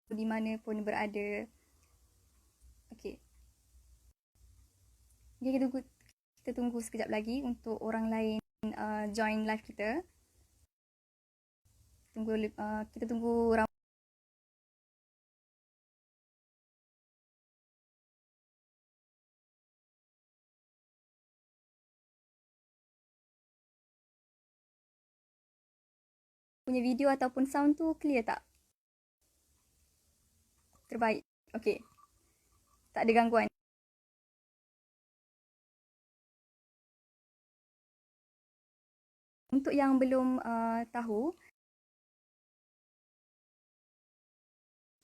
di mana pun berada. Okey. Okay, kita tunggu sekejap lagi untuk orang lain join live kita. Kita tunggu punya video ataupun sound tu clear tak? Terbaik. Okey. Tak ada gangguan. Untuk yang belum tahu,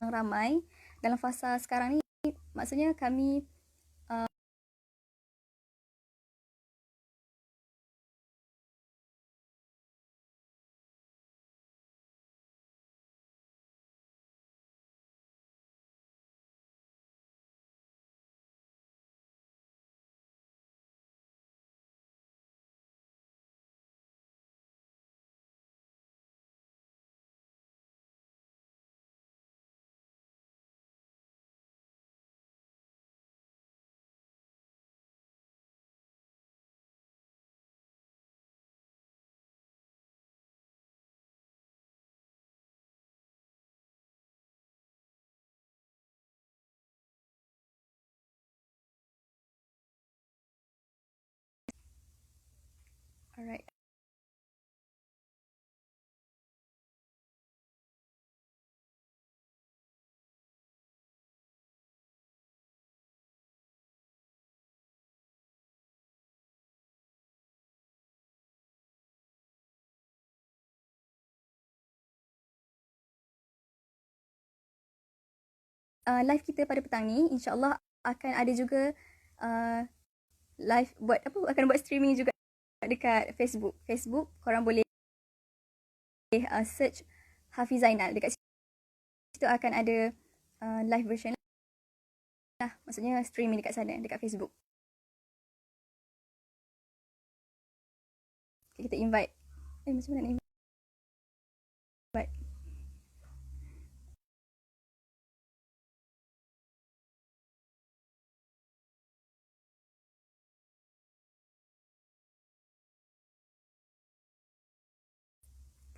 yang ramai dalam fasa sekarang ni, maksudnya kami alright. Live kita pada petang ni insya-Allah akan ada juga live akan buat streaming juga dekat Facebook. Facebook korang boleh search Hafiz Zainal. Dekat situ akan ada live version lah. Maksudnya streaming dekat sana, dekat Facebook. Okay, kita invite. Macam mana nak invite?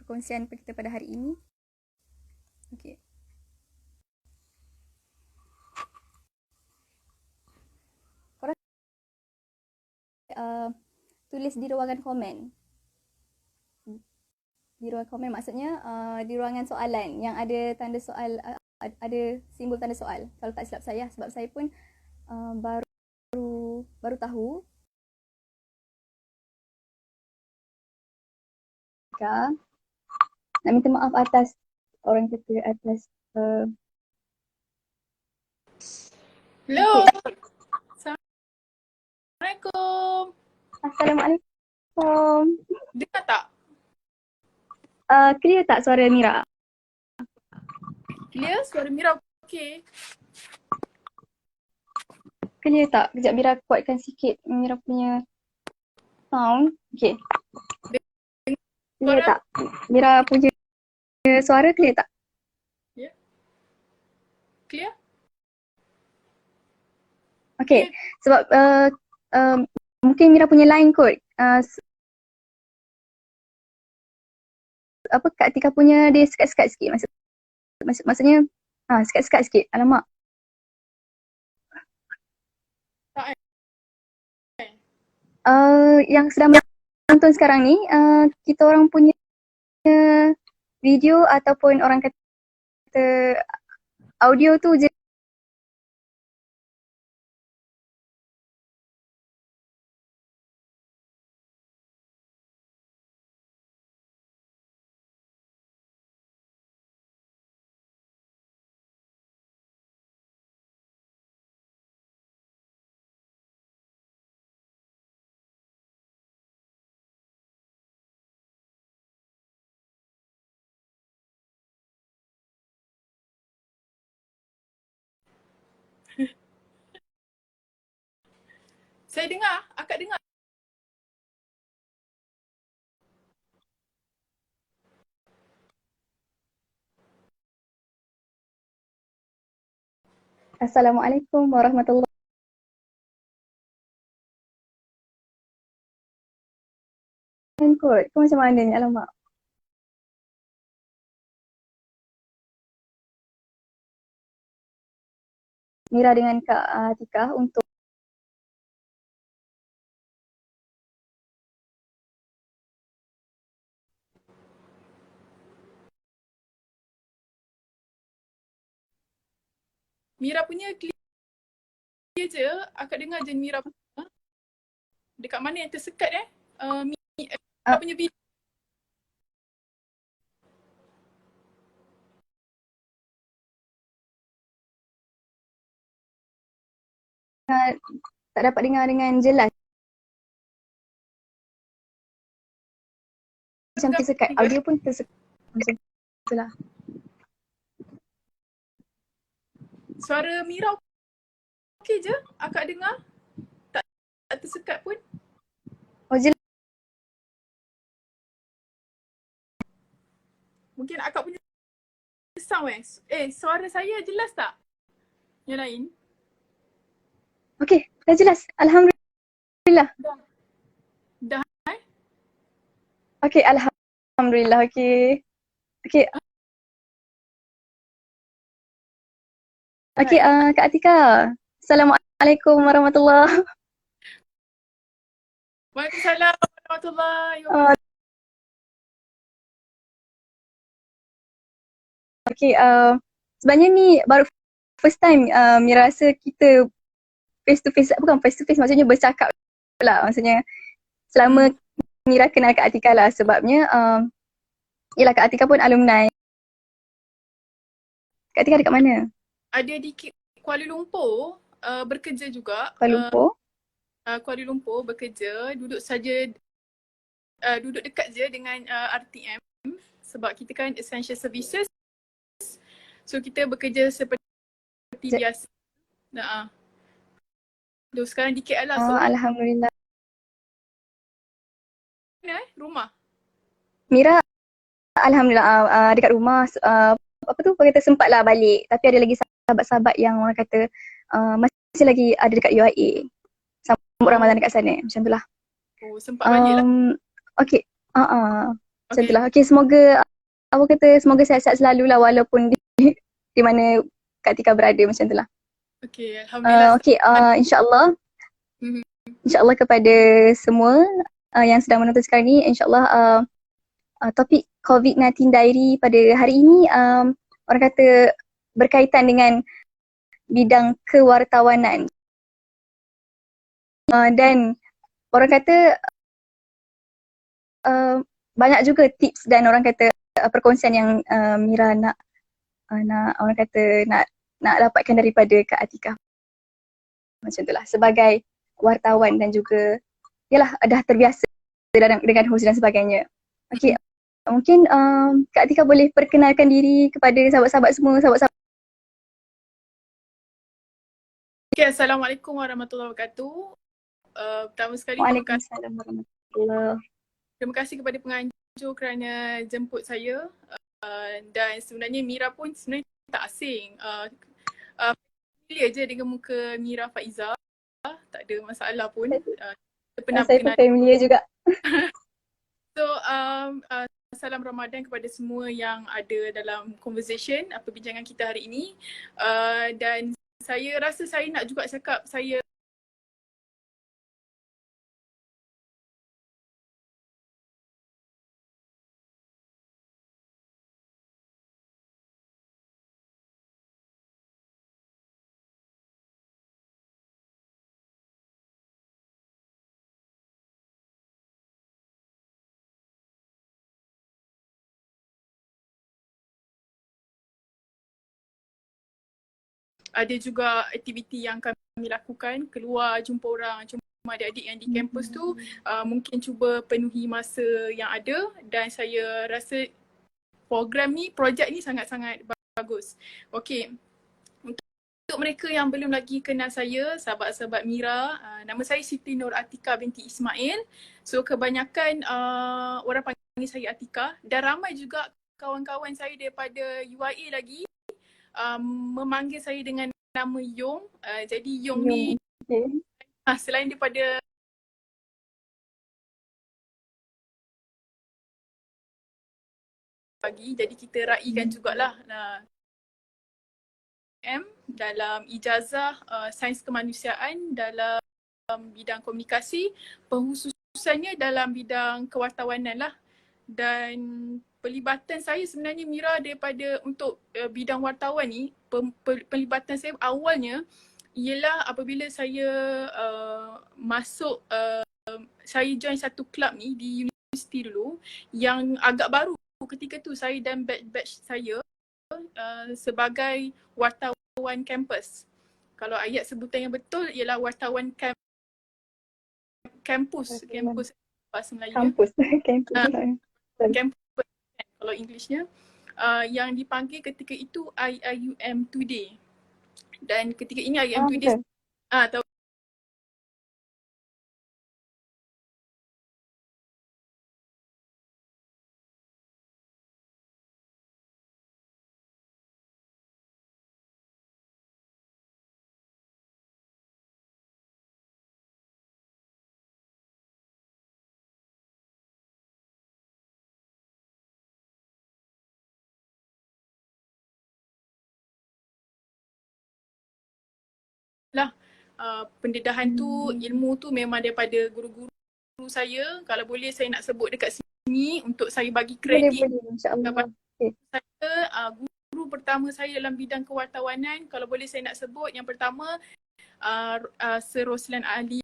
Perkongsian kita pada hari ini. Okay. Korang tulis di ruangan komen. Di ruangan komen maksudnya di ruangan soalan yang ada tanda soal, ada simbol tanda soal. Kalau tak silap saya, sebab saya pun baru tahu. Nak minta maaf atas orang kata atas Hello. Assalamualaikum. Assalamualaikum. Dengar tak? Clear tak suara Mira? Clear? Suara Mira okey. Clear tak? Kejap Mira kuatkan sikit Mira punya sound. Okay. Clear tak? Mira punya suara clear tak? Ya. Clear? Okay. Sebab mungkin Mira punya line kot. Kak Tika punya dia sekat-sekat sikit. Maksudnya sekat-sekat sikit. Alamak. Yang sedang menonton sekarang ni, kita orang punya video ataupun orang kata audio tu je. Saya dengar. Akak dengar. Assalamualaikum warahmatullahi wabarakatuh. Kau macam mana ni? Alamak. Mira dengan Kak Tika untuk Mira punya clear je. Akak dengar je Mira punya. Dekat mana yang tersekat Mira punya video. tak dapat dengar dengan jelas. Macam tersekat. Audio pun tersekat. Macam itulah. Suara Mira okey je. Akak dengar. Tak tersekat pun. Oh, jelas. Mungkin akak punya sound suara saya jelas tak? Yang lain? Okey, dah jelas. Alhamdulillah. Dah Okey, alhamdulillah. Okey. Okey. Okey, Kak Atika. Assalamualaikum warahmatullahi Waalaikumsalam warahmatullahi wabarakatuh. Okey, sebenarnya ni baru first time Mira rasa kita face to face, bukan face to face, maksudnya bercakap lah. Maksudnya selama Mira kenal Kak Atika lah, sebabnya yelah Kak Atika pun alumni. Kak Atika dekat mana? Ada di Kuala Lumpur, bekerja juga. Kuala Lumpur? Kuala Lumpur bekerja, duduk dekat je dengan RTM sebab kita kan essential services. So kita bekerja seperti biasa. Sekarang di KL lah. So Alhamdulillah. mana rumah? Mira alhamdulillah dekat rumah, apa tu, kata sempat lah balik, tapi ada lagi sahabat-sahabat yang orang kata masih lagi ada dekat UIA sambut Ramadan dekat sana, macam tu lah. Oh, sempat balik lah. Okay, macam tu lah. Okay, semoga semoga sihat-sihat selalu lah walaupun di mana Kak Tika berada, macam tu lah. Okay, alhamdulillah. Okay, insyaAllah insyaAllah kepada semua yang sedang menonton sekarang ni, insyaAllah topik COVID-19 Diary pada hari ini orang kata berkaitan dengan bidang kewartawanan. Dan orang kata banyak juga tips dan orang kata perkongsian yang Mira nak orang kata nak dapatkan daripada Kak Atika. Macam itulah, sebagai wartawan dan juga yalah dah terbiasa dengan host dan sebagainya. Okey, mungkin Kak Atika boleh perkenalkan diri kepada sahabat-sahabat semua, sahabat-sahabat. Okay, Assalamualaikum warahmatullahi wabarakatuh. Pertama sekali Waalaikumsalam warahmatullahi. Terima kasih kepada penganjur kerana jemput saya. Dan sebenarnya Mira pun sebenarnya tak asing. Familiar je dengan muka Mira Faiza. Tak ada masalah pun. Saya pun familiar juga. So, salam Ramadan kepada semua yang ada dalam conversation, perbincangan kita hari ini. Dan saya rasa saya nak juga cakap saya ada juga aktiviti yang kami lakukan, keluar jumpa orang, jumpa adik-adik yang di kampus tu, mungkin cuba penuhi masa yang ada, dan saya rasa projek ni sangat-sangat bagus. Okey, untuk mereka yang belum lagi kenal saya, sahabat-sahabat Mira, nama saya Siti Nur Atika binti Ismail. So kebanyakan orang panggil saya Atika, dan ramai juga kawan-kawan saya daripada UIA lagi memanggil saya dengan nama Yong. Jadi Yong Yung, ni okay. selain daripada bagi, jadi kita raikan jugalah dalam ijazah sains kemanusiaan dalam bidang komunikasi, perkhususannya dalam bidang kewartawanan lah. Dan pelibatan saya sebenarnya Mira daripada untuk bidang wartawan ni, pelibatan saya awalnya ialah apabila saya masuk, saya join satu club ni di universiti dulu yang agak baru ketika tu, saya dan batch saya sebagai wartawan kampus. Kalau ayat sebutan yang betul ialah wartawan kampus bahasa Melayunya. Kampus. Kampus. Campus kalau Englishnya, yang dipanggil ketika itu IIUM Today. Dan ketika ini IIUM Today tahu lah, pendedahan tu, ilmu tu memang daripada guru-guru saya. Kalau boleh saya nak sebut dekat sini untuk saya bagi kredit. Boleh, insya-Allah. Okay. Saya guru pertama saya dalam bidang kewartawanan, kalau boleh saya nak sebut yang pertama Sir Roslan Ali,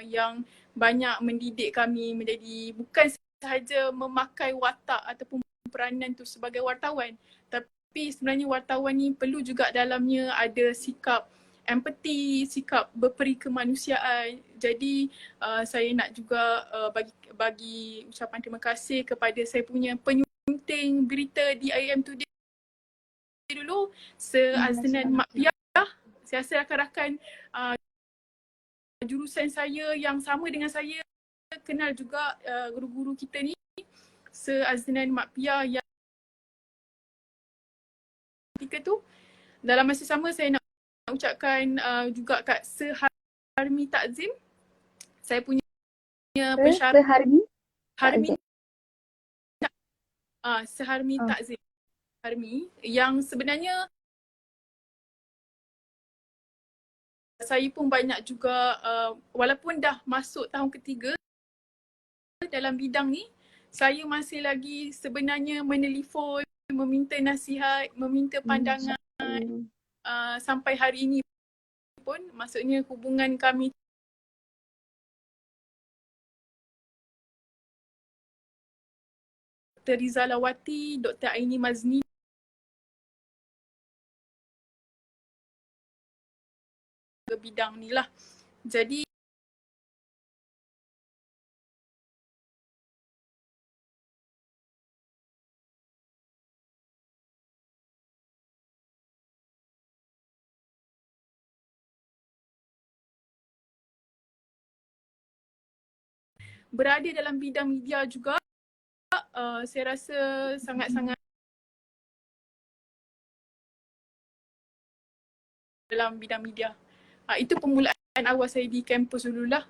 yang banyak mendidik kami menjadi bukan sahaja memakai watak ataupun peranan tu sebagai wartawan, tapi sebenarnya wartawan ni perlu juga dalamnya ada sikap empati, sikap berperi kemanusiaan. Jadi saya nak juga bagi ucapan terima kasih kepada saya punya penyunting berita di IIM Today dulu, Sir Aznan Mak Piah. Saya rasa rakan-rakan jurusan saya yang sama dengan saya kenal juga guru-guru kita ni, Sir Aznan Mak Piah, yang ketika tu dalam masa sama saya nak ucapkan juga kat Sir Harmi Takzim, saya punya pensyarah Sir Harmi Takzim Harmi, yang sebenarnya saya pun banyak juga walaupun dah masuk tahun ketiga dalam bidang ni, saya masih lagi sebenarnya menelefon, meminta nasihat, meminta pandangan sampai hari ini pun. Maksudnya hubungan kami Dr. Rizalawati, Dr. Aini Mazni ke bidang ni lah. Jadi berada dalam bidang media juga, saya rasa sangat-sangat dalam bidang media. Itu permulaan awal saya di kampus dululah,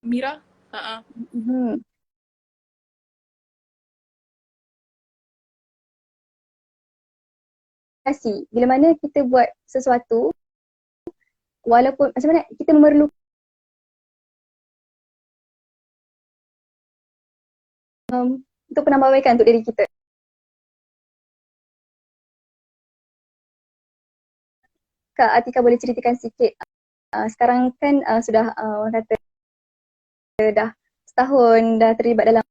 Mira. Bila mana kita buat sesuatu, walaupun macam mana kita memerlukan untuk penambahbaikan untuk diri kita. Kak Atika boleh ceritakan sikit, sekarang kan sudah orang kata dah setahun dah terlibat dalam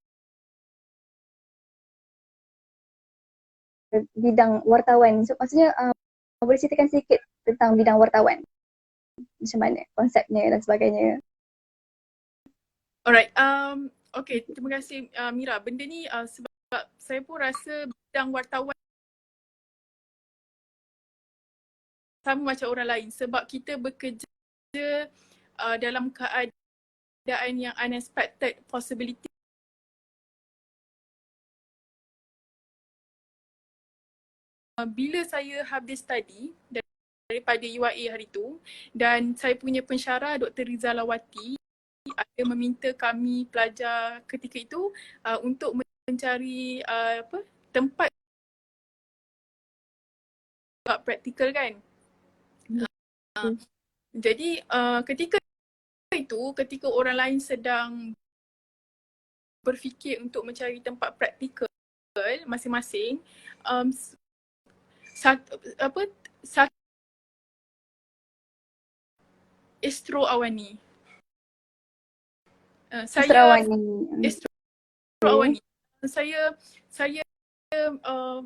bidang wartawan. So maksudnya boleh ceritakan sikit tentang bidang wartawan, macam mana konsepnya dan sebagainya. Alright, okay, terima kasih Mira. Benda ni sebab saya pun rasa bidang wartawan sama macam orang lain, sebab kita bekerja dalam keadaan yang unexpected possibility. bila saya habis study daripada UIA hari tu, dan saya punya pensyarah Dr. Rizalawati ada meminta kami pelajar ketika itu untuk mencari tempat buat praktikal kan. Jadi ketika orang lain sedang berfikir untuk mencari tempat praktikal masing-masing, satu Astro Awani. Saya Astro Awani. Saya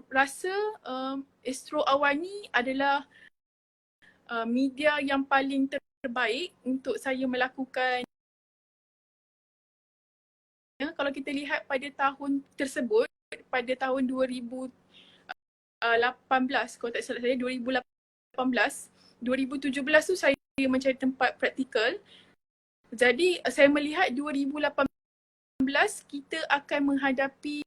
rasa Astro Awani adalah media yang paling terbaik untuk saya melakukan. Kalau kita lihat pada tahun tersebut, pada tahun 2018, kalau tak salah saya 2018, 2017 tu saya mencari tempat praktikal. Jadi saya melihat 2018 kita akan menghadapi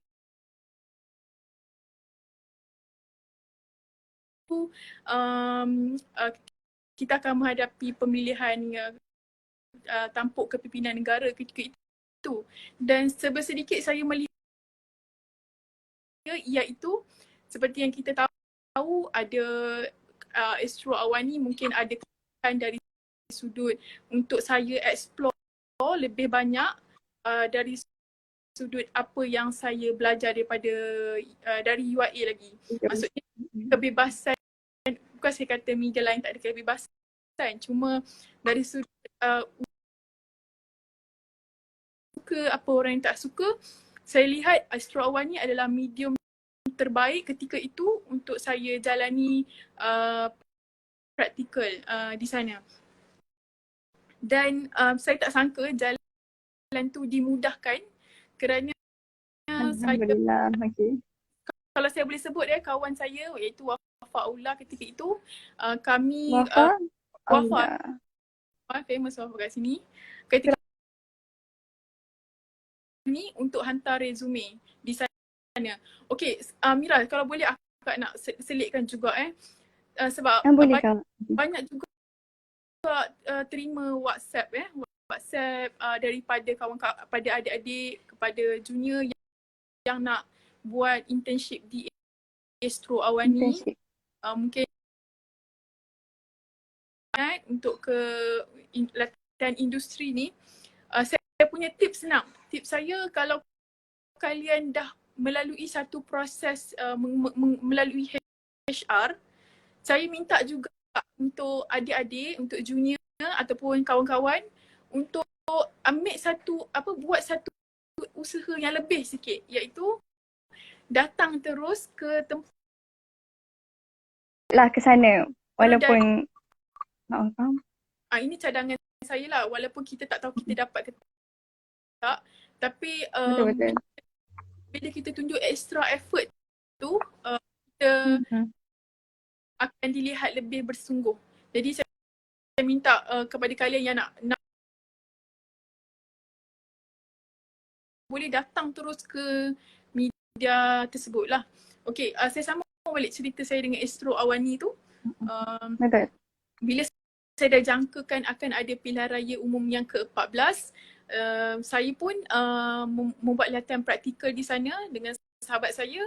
kita akan menghadapi pemilihan tampuk kepimpinan negara ketika itu. Dan sebersedikit saya melihat iaitu seperti yang kita tahu ada Astro Awani mungkin ada dari sudut untuk saya explore lebih banyak dari sudut apa yang saya belajar daripada dari UIA lagi. Maksudnya kebebasan, bukan saya kata media lain tak ada kebebasan, cuma dari sudut suka apa orang yang tak suka, saya lihat Astro Awani adalah medium terbaik ketika itu untuk saya jalani praktikal di sana. Dan saya tak sangka jalan tu dimudahkan kerana Alhamdulillah. Kalau saya boleh sebut kawan saya iaitu Wafa Aula ketika itu kami Wafa famous Wafa kat sini ketika ni untuk hantar resume di sana. Okey, Mira, kalau boleh akak nak selitkan juga sebab banyak juga terima WhatsApp daripada kawan-kawan, pada adik-adik, kepada junior yang nak buat internship di Astro Awani. Mungkin untuk ke latihan industri ni, saya punya tips senang. Tips saya, kalau kalian dah melalui satu proses melalui HR, saya minta juga untuk adik-adik, untuk junior ataupun kawan-kawan untuk buat satu usaha yang lebih sikit, iaitu datang terus ke tempat lah ke sana walaupun faham. Ini cadangan saya lah, walaupun kita tak tahu kita dapat ke tak, tapi Betul. bila kita tunjuk extra effort tu kita akan dilihat lebih bersungguh. Jadi saya minta kepada kalian yang nak boleh datang terus ke media tersebut lah. Okey, saya sambung balik cerita saya dengan Astro Awani tu. Betul. Bila saya dah jangkakan akan ada pilihan raya umum yang ke-14, saya pun membuat latihan praktikal di sana dengan sahabat saya,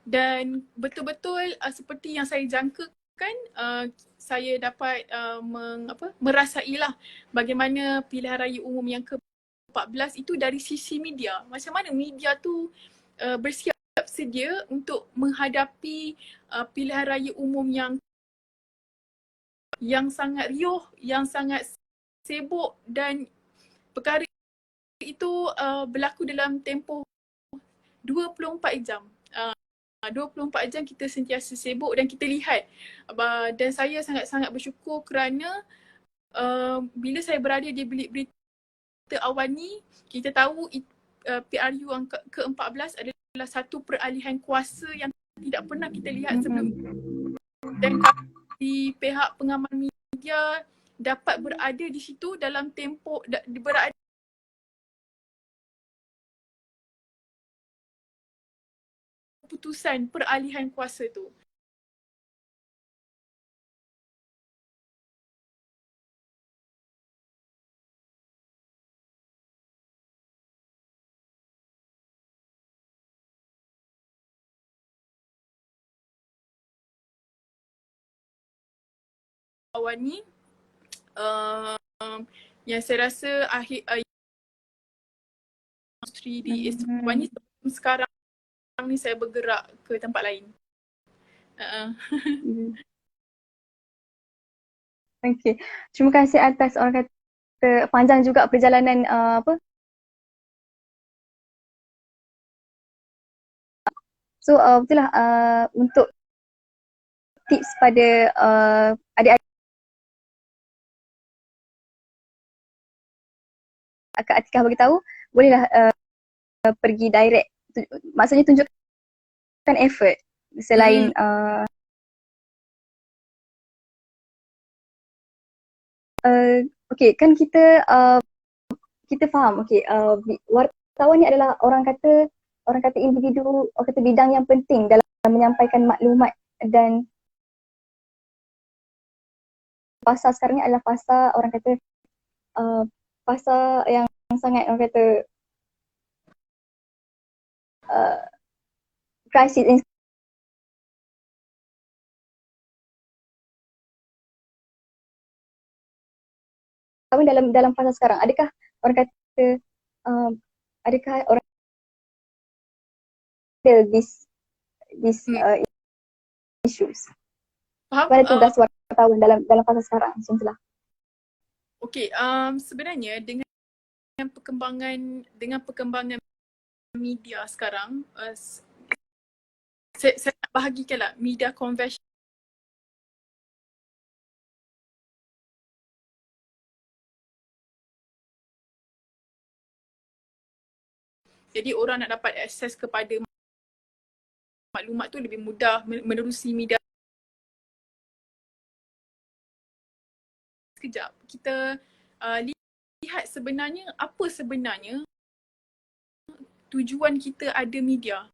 dan betul-betul seperti yang saya jangkakan, saya dapat merasailah bagaimana pilihan raya umum yang ke-14 itu dari sisi media. Macam mana media tu bersiap sedia untuk menghadapi pilihan raya umum yang sangat riuh, yang sangat sibuk, dan perkara itu berlaku dalam tempoh 24 jam. 24 jam kita sentiasa sibuk dan kita lihat. Dan saya sangat-sangat bersyukur kerana bila saya berada di bilik berita Awani, kita tahu PRU yang ke-14 adalah satu peralihan kuasa yang tidak pernah kita lihat sebelum. Dan di pihak pengamal media dapat berada di situ dalam tempoh berada keputusan peralihan kuasa tu. awal ni yang saya rasa industri di Esteban ni sebelum sekarang ni saya bergerak ke tempat lain. Okay. Terima kasih atas orang kata panjang juga perjalanan So betul lah untuk tips pada adik-adik Kak Atikah beritahu, bolehlah pergi direct. Maksudnya tunjukkan effort selain okay, kan kita faham, okay, wartawan ni adalah orang kata individu, orang kata bidang yang penting dalam menyampaikan maklumat, dan fasa sekarang ni adalah fasa orang kata fasa yang sangat orang kata crisis. Dalam fasa sekarang, adakah orang kata adakah orang this issues pada tugas wartawan dalam fasa sekarang, macam itulah. Okey, sebenarnya dengan perkembangan media sekarang, saya nak bahagikanlah media konvensional jadi orang nak dapat akses kepada maklumat tu lebih mudah menerusi media. Sekejap, kita lihat sebenarnya apa sebenarnya tujuan kita ada media.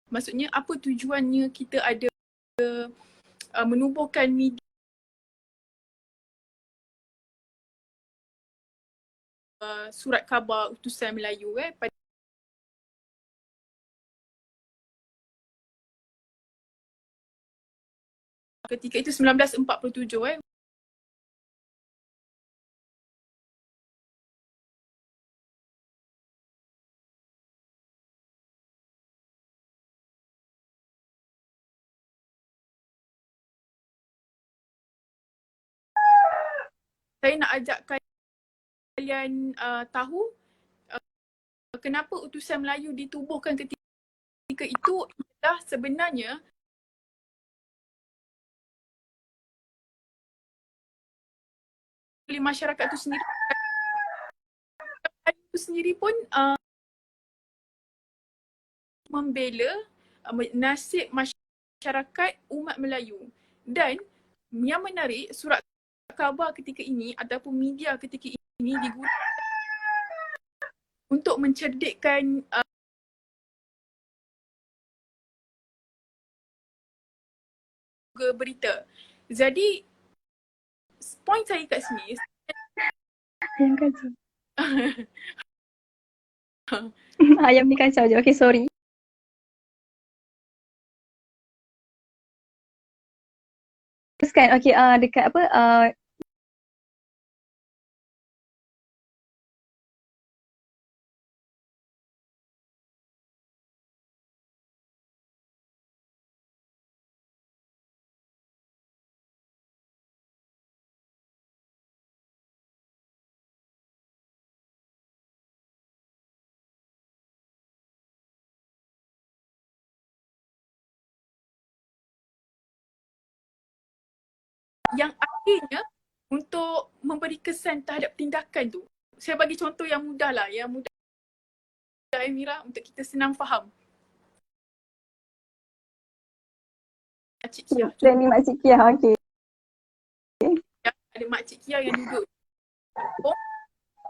Maksudnya apa tujuannya kita ada menubuhkan media surat khabar utusan Melayu pada ketika itu 1947 saya nak ajak kalian tahu kenapa utusan Melayu ditubuhkan ketika itu adalah sebenarnya oleh masyarakat itu sendiri. Itu sendiri pun membela nasib masyarakat umat Melayu. Dan yang menarik, surat khabar ketika ini ataupun media ketika ini digunakan untuk mencerdikkan berita. Jadi point saya kat sini Ayam kacau. Ayam ni kacau je. Okay, sorry. Teruskan, okay, dekat apa yang akhirnya untuk memberi kesan terhadap tindakan tu. Saya bagi contoh yang mudah lah, yang mudah Mira untuk kita senang faham. Makcik Kia. Ni Makcik Kia, okay. Ada Makcik Kia yang duduk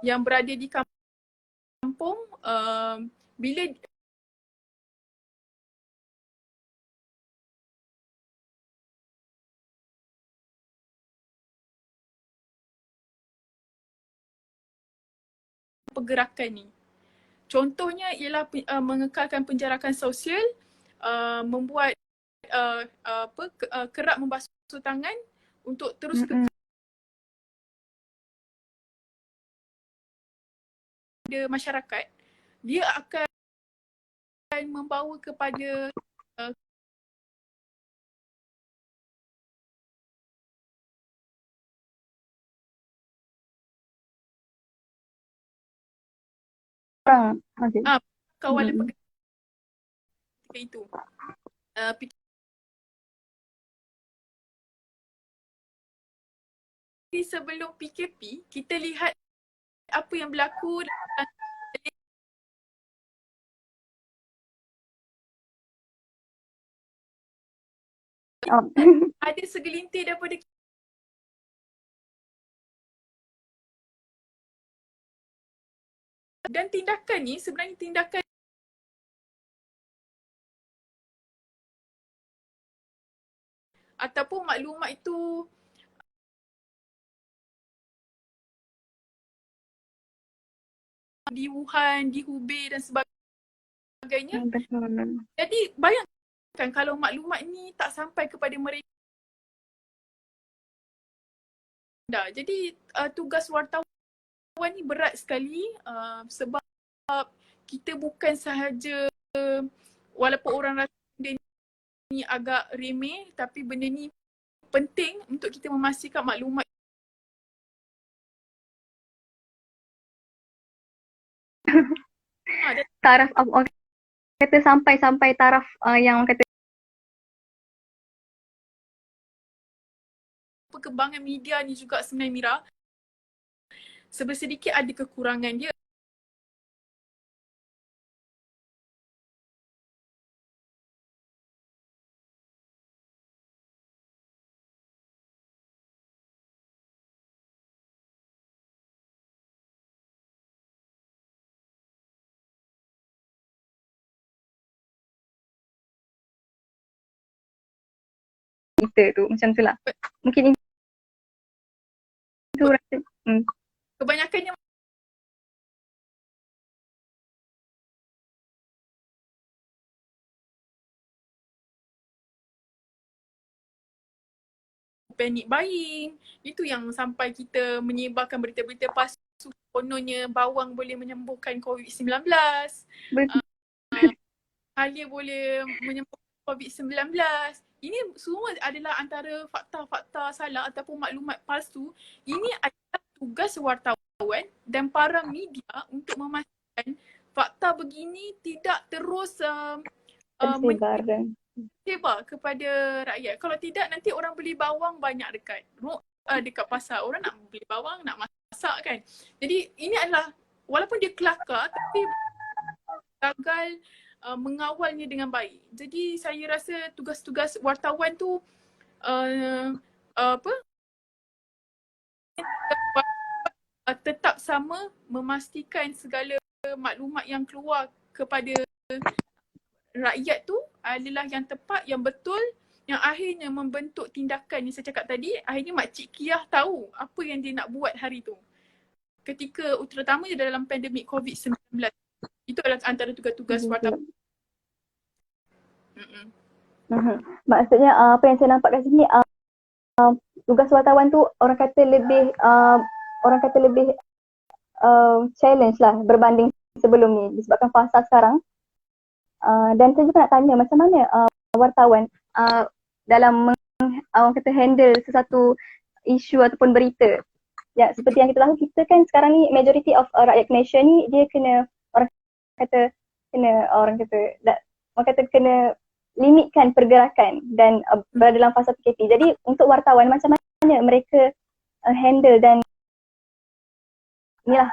yang berada di kampung, bila pergerakan ni. Contohnya ialah mengekalkan penjarakan sosial, membuat kerap membasuh tangan untuk terus Mm-mm. kepada masyarakat, dia akan membawa kepada Orang. Okay. kawalan Mm-mm. pegawai itu. Sebelum PKP, kita lihat apa yang berlaku dalam Oh. ada segelintir daripada dan tindakan ni sebenarnya tindakan ataupun maklumat itu di Wuhan, di Hubei dan sebagainya. Betul. Jadi bayangkan kalau maklumat ni tak sampai kepada mereka. Jadi tugas wartawan ni berat sekali sebab kita bukan sahaja walaupun orang rasa benda ni agak remeh, tapi benda ni penting untuk kita memastikan maklumat dan Taraf orang kata sampai taraf yang orang kata perkembangan media ni juga sebenarnya Mira sedikit ada kekurangan dia. kita tu macam tu lah. Mungkin itu rasa. Kebanyakannya panic buying. Itu yang sampai kita menyebarkan berita-berita palsu kononnya bawang boleh menyembuhkan COVID-19. Betul. Halia boleh menyembuhkan COVID-19. Ini semua adalah antara fakta-fakta salah ataupun maklumat palsu. Ini adalah tugas wartawan dan para media untuk memastikan fakta begini tidak terus Tersebar dan menyebar kepada rakyat. Kalau tidak nanti orang beli bawang banyak dekat pasar. Orang nak beli bawang, nak masak kan. Jadi ini adalah walaupun dia kelakar tapi gagal mengawalnya dengan baik. Jadi saya rasa tugas-tugas wartawan tu apa tetap sama memastikan segala maklumat yang keluar kepada rakyat tu adalah yang tepat, yang betul, yang akhirnya membentuk tindakan yang saya cakap tadi. Akhirnya Makcik Kiah tahu apa yang dia nak buat hari tu. Ketika terutamanya dalam pandemik COVID-19. Itu adalah antara tugas-tugas wartawan. Maksudnya apa yang saya nampak kat sini tugas wartawan tu orang kata lebih challenge lah berbanding sebelum ni disebabkan fasa sekarang. Dan saya juga nak tanya macam mana wartawan dalam orang kata handle sesuatu isu ataupun berita. Ya, seperti yang kita tahu, kita kan sekarang ni majority of rakyat Malaysia ni dia kena orang kata kena limitkan pergerakan dan berada dalam fasa PKP. Jadi untuk wartawan macam mana mereka handle dan inilah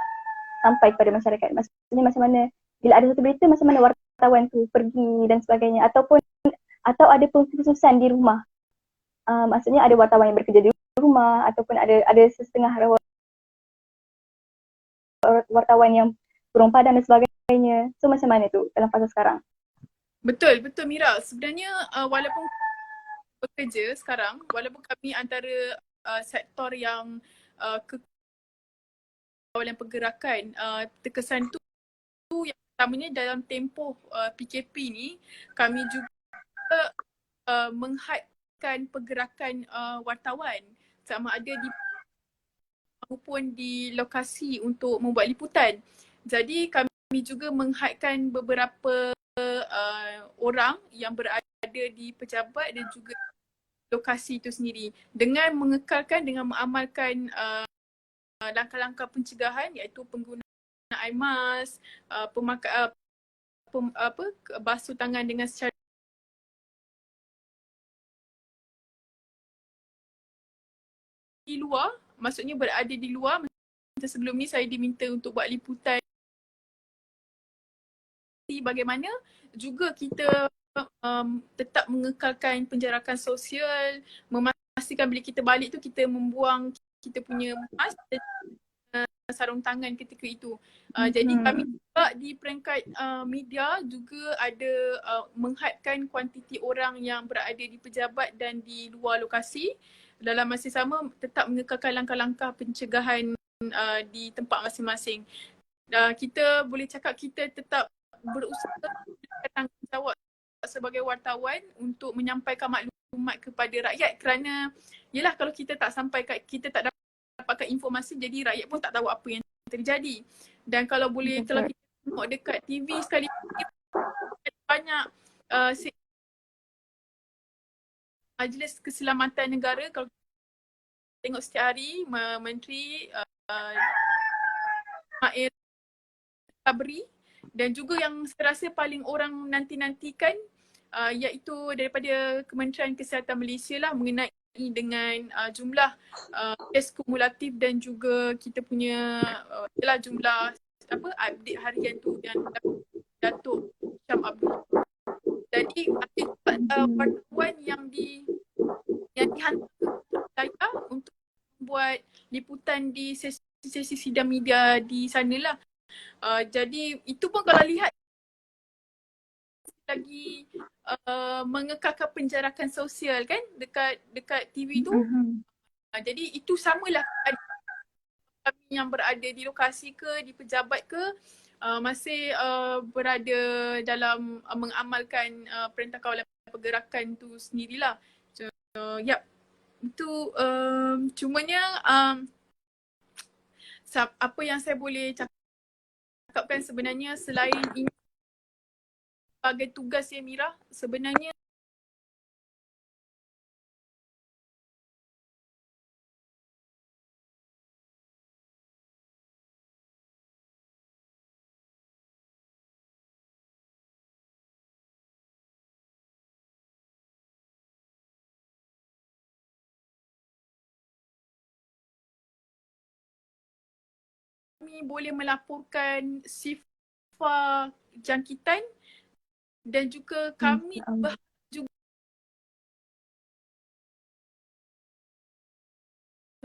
sampai kepada masyarakat. Maksudnya macam mana bila ada satu berita macam mana wartawan tu pergi dan sebagainya atau ada khususan di rumah. Maksudnya ada wartawan yang bekerja di rumah ataupun ada setengah wartawan yang turun padang dan sebagainya. So macam mana tu dalam fasa sekarang? Betul Mira. Sebenarnya walaupun bekerja sekarang, walaupun kami antara sektor yang kawalan pergerakan, terkesan tu yang pertamanya dalam tempoh PKP ni kami juga menghadkan pergerakan wartawan. sama ada di maupun di lokasi untuk membuat liputan. Jadi kami juga menghaidkan beberapa orang yang berada di pejabat dan juga lokasi itu sendiri dengan mengekalkan, dengan mengamalkan langkah-langkah pencegahan iaitu penggunaan mask, basuh tangan dengan secara di luar, maksudnya berada di luar. Macam sebelum ni saya diminta untuk buat liputan bagaimana juga kita tetap mengekalkan penjarakan sosial, memastikan bila kita balik tu kita membuang kita punya mask dan sarung tangan ketika itu. Jadi kami juga di peringkat media juga ada menghaidkan kuantiti orang yang berada di pejabat dan di luar lokasi. Dalam masa sama tetap mengekalkan langkah-langkah pencegahan di tempat masing-masing. Kita boleh cakap kita tetap berusaha bertanggungjawab sebagai wartawan untuk menyampaikan maklumat kepada rakyat kerana yelah kalau kita tak sampaikan, kita tak dapatkan informasi jadi rakyat pun tak tahu apa yang terjadi. Dan kalau boleh, kalau kita tengok dekat TV sekali banyak Majlis Keselamatan Negara, kalau tengok setiap hari Menteri Ismail Sabri, dan juga yang saya rasa paling orang nanti-nantikan iaitu daripada Kementerian Kesihatan Malaysia lah mengenai dengan jumlah kes kumulatif dan juga kita punya jumlah update harian tu yang Datuk Syam Abdul. Jadi ada wartawan yang dihantar saya untuk buat liputan di sesi sidang media di sanalah. Jadi itu pun kalau lihat lagi mengekalkan penjarakan sosial kan dekat TV tu. Jadi itu samalah kami yang berada di lokasi ke, di pejabat ke, masih berada dalam mengamalkan Perintah Kawalan Pergerakan tu sendirilah. So, yap. Itu cumanya apa yang saya boleh cakapkan sebenarnya selain ini sebagai tugas ya Mira, sebenarnya kami boleh melaporkan sifar jangkitan dan juga kami juga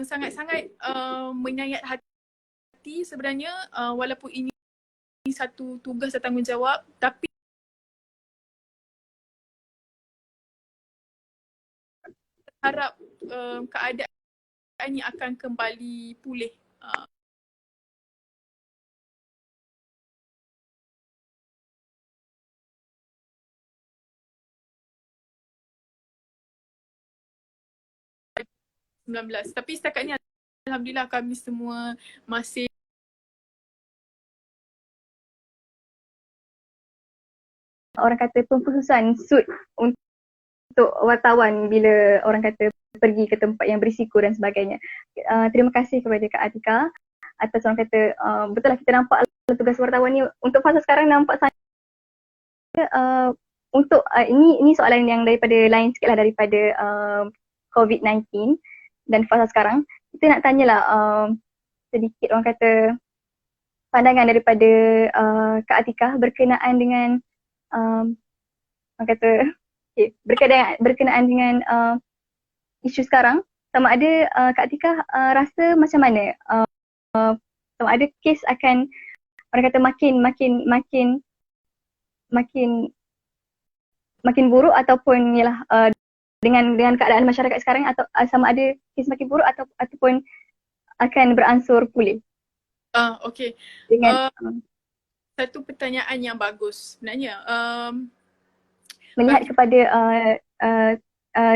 sangat-sangat menyayat hati sebenarnya walaupun ini satu tugas dan tanggungjawab, tapi harap keadaan ini akan kembali pulih. Tapi setakat ni alhamdulillah kami semua masih orang kata pengkhususan suit untuk wartawan bila orang kata pergi ke tempat yang berisiko dan sebagainya. Terima kasih kepada Kak Atika atas orang kata betul lah kita nampak tugas wartawan ni untuk fasa sekarang nampak sangat untuk ini soalan yang daripada lain sikit lah daripada COVID-19 dan fasa sekarang. Kita nak tanyalah sedikit orang kata pandangan daripada Kak Atika berkenaan dengan orang kata berkenaan dengan isu sekarang, sama ada Kak Atika rasa macam mana sama ada kes akan orang kata makin buruk ataupun yalah dengan keadaan masyarakat sekarang, atau sama ada kes makin buruk ataupun akan beransur pulih. Okey. Dengan satu pertanyaan yang bagus sebenarnya. Melihat kepada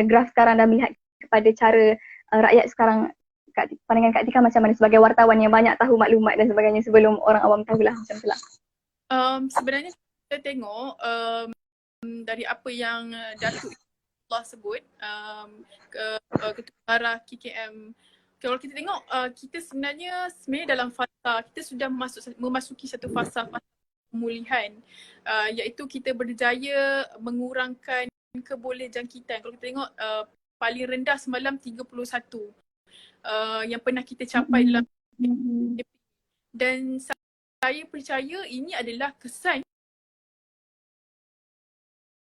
graf sekarang dan melihat kepada cara rakyat sekarang, pandangan Kak Tika macam mana sebagai wartawan yang banyak tahu maklumat dan sebagainya sebelum orang awam tahulah macam tu lah. Sebenarnya kita tengok dari apa yang Datuk Allah sebut, Ketua Pengarah KKM, kalau kita tengok kita sebenarnya dalam fasa, kita sudah memasuki satu fasa pemulihan, iaitu kita berjaya mengurangkan kebolehjangkitan. Kalau kita tengok paling rendah semalam 31 yang pernah kita capai dalam dan saya percaya ini adalah kesan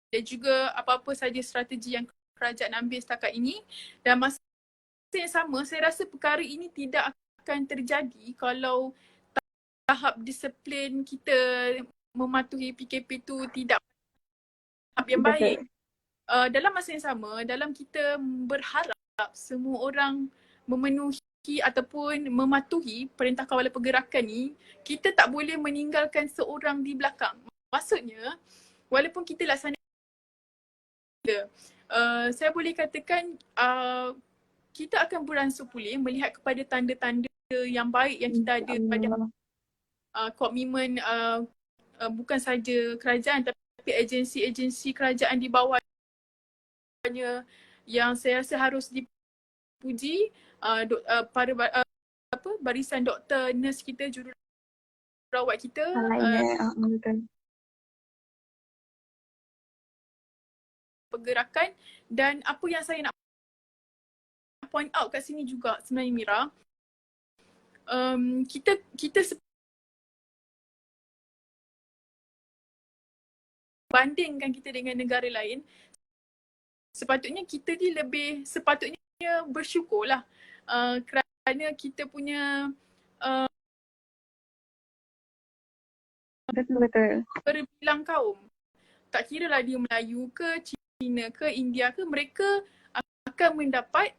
dan juga apa-apa saja strategi yang kerajaan ambil setakat ini, dan masa yang sama saya rasa perkara ini tidak akan terjadi kalau tahap disiplin kita mematuhi PKP itu tidak tahap yang baik. Dalam masa yang sama, dalam kita berharap semua orang memenuhi ataupun mematuhi Perintah Kawalan Pergerakan ni, kita tak boleh meninggalkan seorang di belakang. Maksudnya, walaupun kita laksana, saya boleh katakan kita akan beransur pulih melihat kepada tanda-tanda yang baik yang kita ada pada komitmen bukan saja kerajaan tapi agensi-agensi kerajaan di bawahnya yang saya rasa harus dipuji, para barisan doktor, nurse kita, jururawat kita, pergerakan. Dan apa yang saya nak point out kat sini juga sebenarnya Mira, kita bandingkan kita dengan negara lain, sepatutnya kita ni sepatutnya bersyukurlah kerana kita punya betul. berbilang kaum, tak kira lah dia Melayu ke, Cina ke, India ke, mereka akan mendapat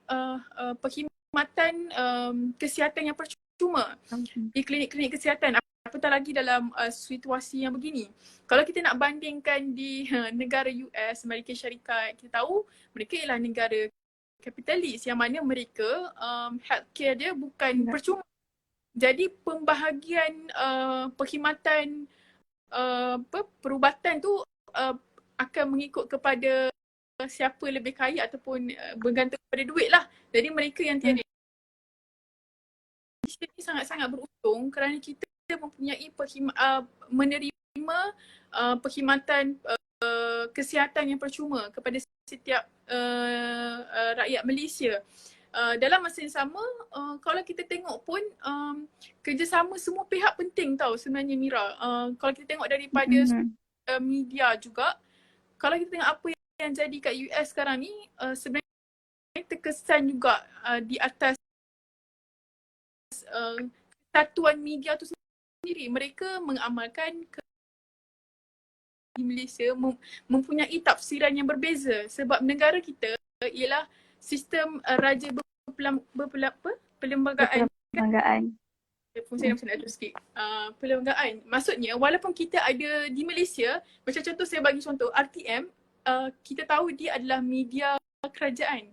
perkhidmatan kesihatan yang percuma di klinik-klinik kesihatan, apatah lagi dalam situasi yang begini. Kalau kita nak bandingkan di negara US, Amerika Syarikat, kita tahu mereka ialah negara kapitalis yang mana mereka healthcare dia bukan percuma. Jadi pembahagian perkhidmatan perubatan tu akan mengikut kepada siapa lebih kaya ataupun bergantung pada duit lah. Jadi mereka yang tiada ini sangat-sangat beruntung kerana kita mempunyai menerima perkhidmatan kesihatan yang percuma kepada setiap rakyat Malaysia. Dalam masa yang sama, kalau kita tengok pun kerjasama semua pihak penting tau sebenarnya Mira. Kalau kita tengok daripada media juga, kalau kita tengok apa yang jadi kat US sekarang ni, sebenarnya terkesan juga di atas kesatuan media tu sendiri. Mereka mengamalkan di Malaysia mempunyai tafsiran yang berbeza sebab negara kita ialah sistem raja perlembagaan. Saya nak atur sikit. Perlembagaan. Maksudnya walaupun kita ada di Malaysia, macam contoh saya bagi contoh RTM, kita tahu dia adalah media kerajaan.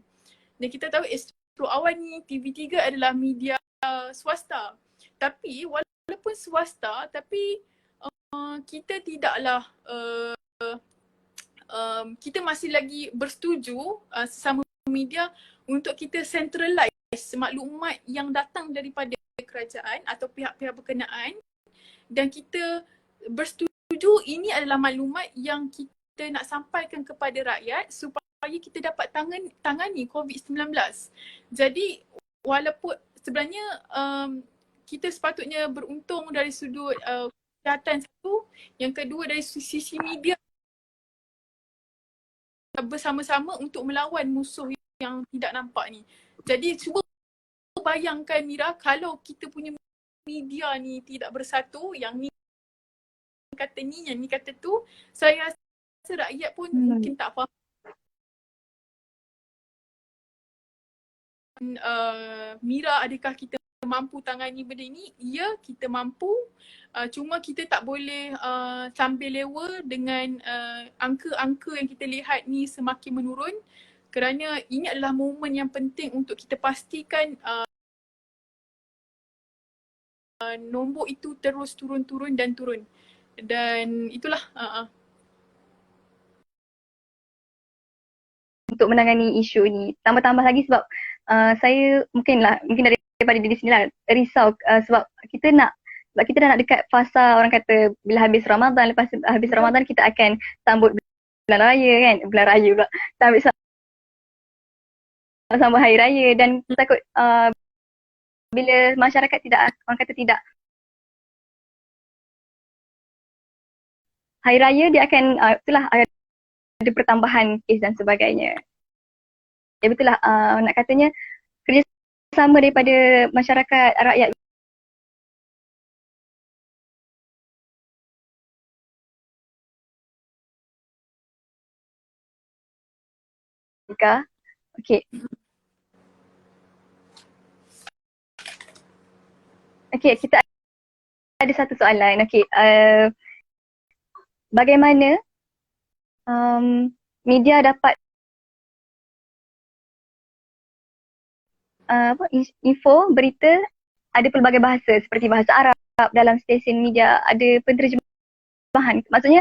Dan kita tahu Astro Awani, TV3 adalah media swasta. Tapi walaupun swasta, tapi kita tidaklah kita masih lagi bersetuju sesama media untuk kita centralize maklumat yang datang daripada kerajaan atau pihak-pihak berkenaan, dan kita bersetuju ini adalah maklumat yang kita nak sampaikan kepada rakyat supaya kita dapat tangani COVID-19. Jadi walaupun sebenarnya kita sepatutnya beruntung dari sudut kesihatan satu, yang kedua dari sisi media bersama-sama untuk melawan musuh yang tidak nampak ni. Jadi cuba bayangkan Mira, kalau kita punya media ni tidak bersatu, yang ni kata ni, yang ni kata tu, saya rasa rakyat pun mungkin tak faham. Mira, adakah kita mampu tangani benda ini? Ya, kita mampu. Cuma kita tak boleh sambil lewa dengan angka-angka yang kita lihat ni semakin menurun, kerana ini adalah momen yang penting untuk kita pastikan nombor itu terus turun dan itulah untuk menangani isu ni. Tambah-tambah lagi sebab saya mungkin daripada diri sini lah risau sebab kita dah nak dekat fasa orang kata bila habis Ramadan, lepas habis Ramadan kita akan sambut bulan raya kan, bulan raya pula. Kita sambut hari raya dan takut bila masyarakat orang kata tidak hari raya dia akan itulah ada pertambahan kes dan sebagainya. Ya betul lah nak katanya kerjasama daripada masyarakat rakyat okey. Okey, kita ada satu soalan. Okey, bagaimana media dapat info berita ada pelbagai bahasa seperti bahasa Arab dalam stesen media, ada penterjemahan. Maksudnya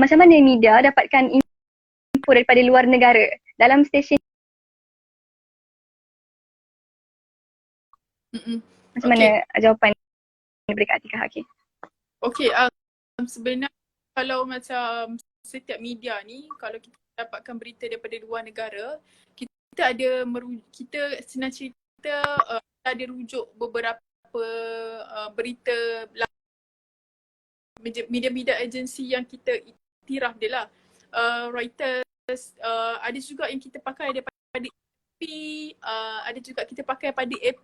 macam mana media dapatkan info daripada luar negara dalam stesen. Macam mana jawapan diberi Kak Atikah? Okey, sebenarnya kalau macam setiap media ni, kalau kita dapatkan berita daripada luar negara, kita senang cerita ada rujuk beberapa berita media-media agensi yang kita iktiraf dia lah. Reuters, ada juga yang kita pakai daripada AP, ada juga kita pakai pada AP,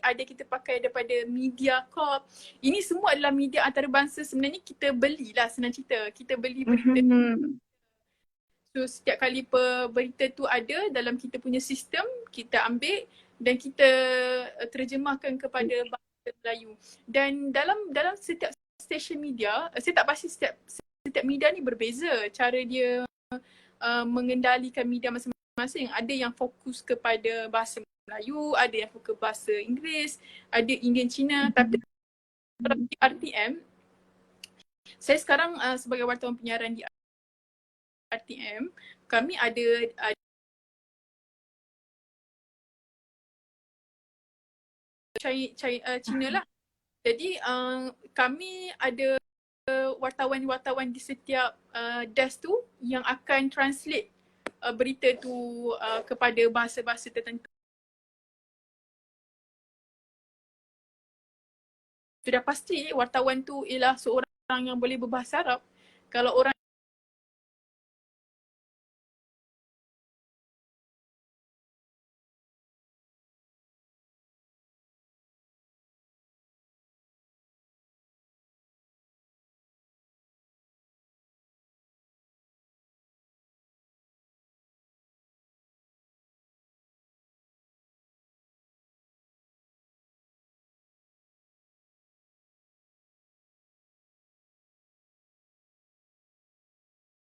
ada kita pakai daripada Mediacorp. Ini semua adalah media antarabangsa, sebenarnya kita belilah, senang cerita. Kita beli berita. So setiap kali berita tu ada dalam kita punya sistem, kita ambil dan kita terjemahkan kepada bahasa Melayu. Dan dalam setiap stesen media, saya tak pasti setiap media ni berbeza cara dia mengendalikan media masing-masing. Ada yang fokus kepada bahasa Melayu, ada yang fokus bahasa Inggeris, ada Indian Cina. Tapi di RTM, saya sekarang sebagai wartawan penyiaran di RTM, kami ada Cina lah. Jadi kami ada wartawan-wartawan di setiap desk tu yang akan translate berita tu kepada bahasa-bahasa tertentu. Sudah pasti wartawan tu ialah seorang yang boleh berbahasa Arab. Kalau orang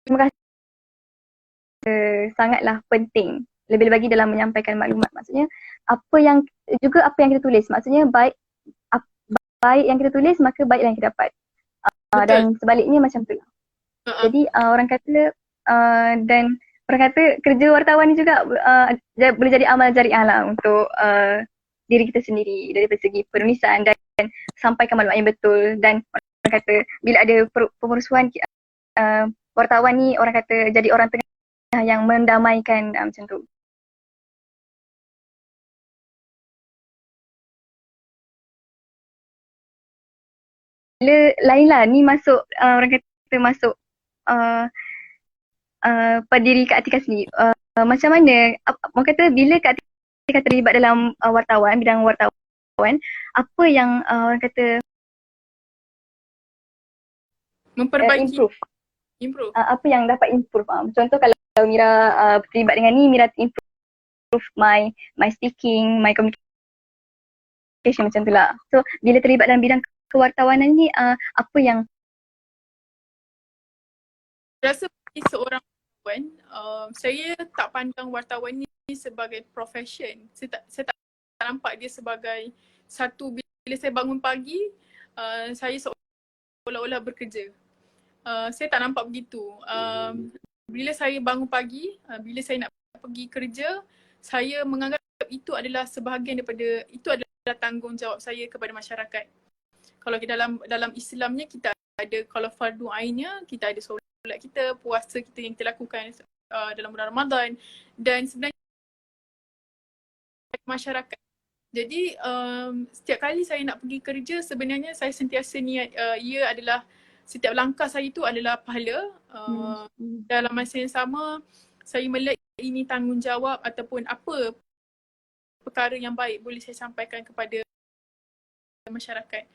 Terima kasih. Sangatlah penting lebih-lebih lagi dalam menyampaikan maklumat. Maksudnya apa yang kita tulis. Maksudnya baik yang kita tulis maka baiklah yang kita dapat. Dan sebaliknya macam tu. Jadi orang kata dan orang kata kerja wartawan ni juga boleh jadi amal jariah lah untuk diri kita sendiri dari segi penulisan dan sampaikan maklumat yang betul. Dan orang kata bila ada pemerusuhan wartawan ni orang kata jadi orang tengah yang mendamaikan macam tu. Lain lah ni masuk orang kata masuk pada diri Kak Atikah sendiri. Macam mana orang kata bila Kak Atikah terlibat dalam bidang wartawan, apa yang orang kata memperbaiki improve. Apa yang dapat improve? Contoh kalau Mira terlibat dengan ni, Mira improve my speaking, my communication macam tu lah. So bila terlibat dalam bidang kewartawanan ni, apa yang rasa seorang saya tak pandang wartawan ni sebagai profession. Saya tak nampak dia sebagai satu, bila saya bangun pagi, saya seolah-olah bekerja. Saya tak nampak begitu. Bila saya bangun pagi, bila saya nak pergi kerja, saya menganggap itu adalah sebahagian daripada, itu adalah tanggungjawab saya kepada masyarakat. Kalau kita dalam Islamnya, kita ada, kalau fardu ainnya, kita ada solat kita, puasa kita yang kita lakukan dalam bulan Ramadan, dan sebenarnya masyarakat. Jadi setiap kali saya nak pergi kerja, sebenarnya saya sentiasa niat, ia adalah, setiap langkah saya itu adalah pahala. Dalam masa yang sama, saya melihat ini tanggungjawab ataupun apa perkara yang baik boleh saya sampaikan kepada masyarakat.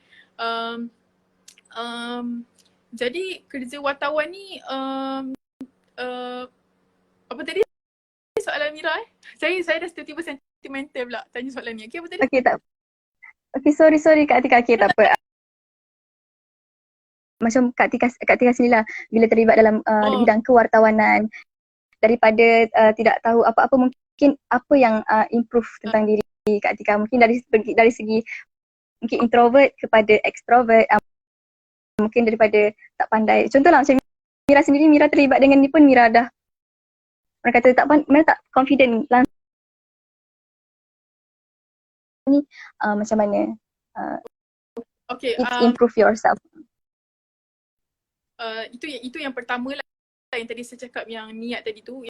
Jadi kerja wartawan ni apa tadi soalan Mira? Saya dah tiba-tiba sentimental pula tanya soalan ni. Okey, apa tadi? Okay, tak. Okay, sorry Kak Atika. Okay, tak apa. Macam Kak Tika sendiri lah, bila terlibat dalam bidang kewartawanan, daripada tidak tahu apa-apa, mungkin apa yang improve tentang diri Kak Tika, mungkin dari segi mungkin introvert kepada extrovert, mungkin daripada tak pandai. Contohlah macam Mira sendiri, Mira terlibat dengan ni pun Mira dah, orang kata Mira tak confident langsung ni, macam mana Okay, improve yourself. Itu yang pertama lah, yang tadi saya cakap, yang niat tadi tu.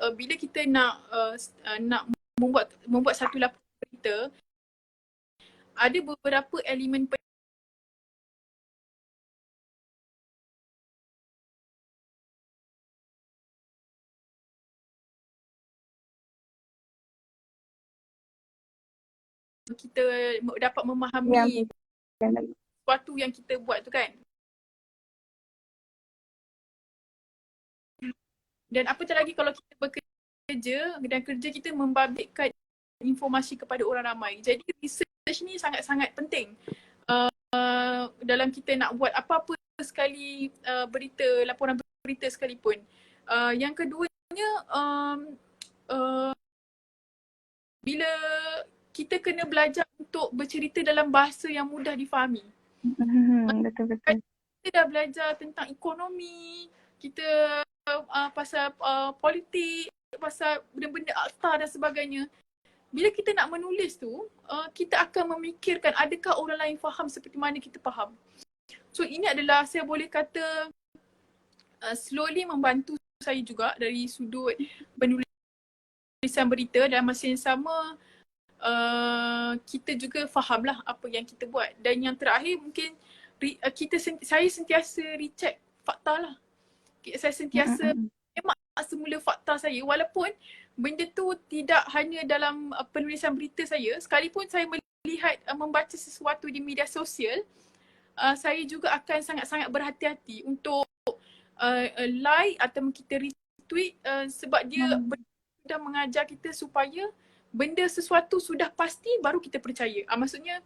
Bila kita nak membuat satu laporan berita, ada beberapa elemen kita dapat memahami sesuatu yang kita buat tu kan. Dan apatah lagi kalau kita bekerja dan kerja kita membabitkan informasi kepada orang ramai. Jadi research ni sangat-sangat penting dalam kita nak buat apa-apa sekali berita, laporan berita sekalipun. Yang keduanya, bila kita kena belajar untuk bercerita dalam bahasa yang mudah difahami. Betul-betul. Kita dah belajar tentang ekonomi, kita pasal politik, pasal benda-benda akta dan sebagainya. Bila kita nak menulis tu, kita akan memikirkan adakah orang lain faham seperti mana kita faham. So ini adalah, saya boleh kata, slowly membantu saya juga dari sudut penulisan berita, dan masa yang sama kita juga fahamlah apa yang kita buat. Dan yang terakhir mungkin saya sentiasa recheck fakta lah. Saya sentiasa memang semula fakta saya, walaupun benda tu tidak hanya dalam penulisan berita saya, sekalipun saya melihat membaca sesuatu di media sosial, saya juga akan sangat-sangat berhati-hati untuk like atau kita retweet, sebab dia sudah mengajar kita supaya benda sesuatu sudah pasti baru kita percaya. Maksudnya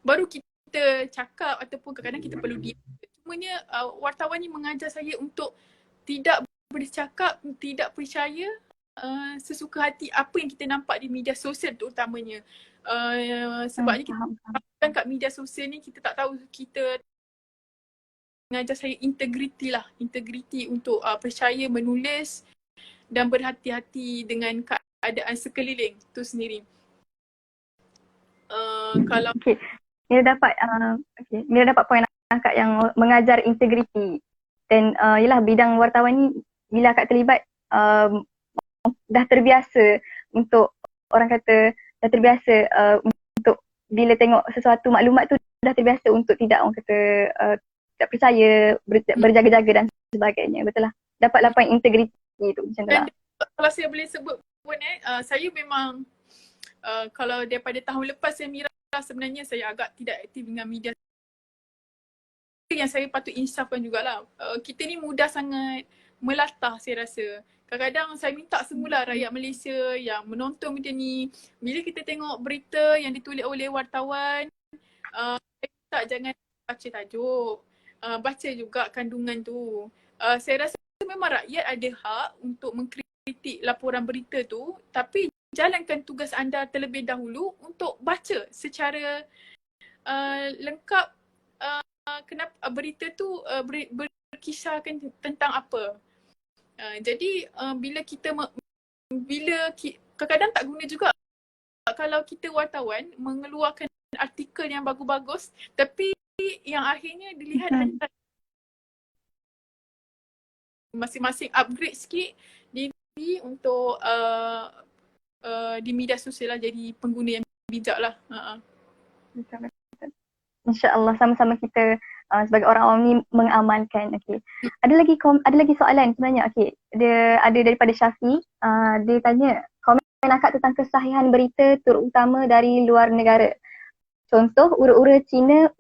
baru kita cakap ataupun kadang-kadang kita perlu diam. Cumanya wartawan ni mengajar saya untuk tidak bercakap, tidak percaya sesuka hati apa yang kita nampak di media sosial terutamanya. Sebabnya kita kat media sosial ni, kita tak tahu, kita mengajar saya integriti untuk percaya menulis dan berhati-hati dengan keadaan sekeliling tu sendiri. Kalau Mira dapat poin Kak yang mengajar integriti, dan yalah, bidang wartawan ni bila Kak terlibat dah terbiasa untuk, orang kata dah terbiasa untuk bila tengok sesuatu maklumat tu dah terbiasa untuk tidak, orang kata tak percaya, berjaga-jaga dan sebagainya. Betul lah, dapatlah poin integriti tu macam tu lah. Kalau saya boleh sebut pun saya memang kalau daripada tahun lepas saya Mira, sebenarnya saya agak tidak aktif dengan media. Yang saya patut insafkan jugalah, kita ni mudah sangat melatah, saya rasa. Kadang-kadang saya minta semula rakyat Malaysia yang menonton macam ni, bila kita tengok berita yang ditulis oleh wartawan, saya minta jangan baca tajuk, baca juga kandungan tu. Saya rasa memang rakyat ada hak untuk mengkritik laporan berita tu, tapi jalankan tugas anda terlebih dahulu untuk baca secara lengkap kenapa berita tu berkisarkan tentang apa. Jadi kadang-kadang tak guna juga kalau kita wartawan mengeluarkan artikel yang bagus-bagus tapi yang akhirnya dilihat hanya masing-masing upgrade sikit diri untuk di media sosial lah, jadi pengguna yang bijak lah. InsyaAllah sama-sama kita sebagai orang awam ni mengamalkan. Okay. Ada lagi soalan sebenarnya. Okay. Dia ada daripada Syafi. Dia tanya komen akak tentang kesahihan berita terutama dari luar negara. Contoh ura-ura China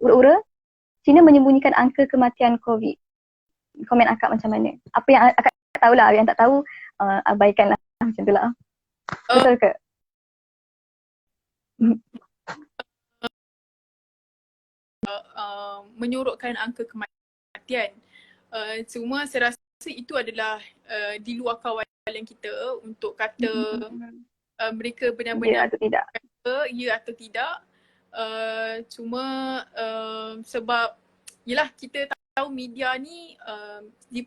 menyembunyikan angka kematian COVID. Komen akak macam mana? Apa yang akak tahulah, yang tak tahu abaikanlah macam tu lah. Betul ke? Menyorokkan angka kematian. Cuma saya rasa itu adalah di luar kawalan kita untuk kata mereka benar-benar ya atau tidak. Ya atau tidak. Cuma sebab yelah kita tahu media ni dia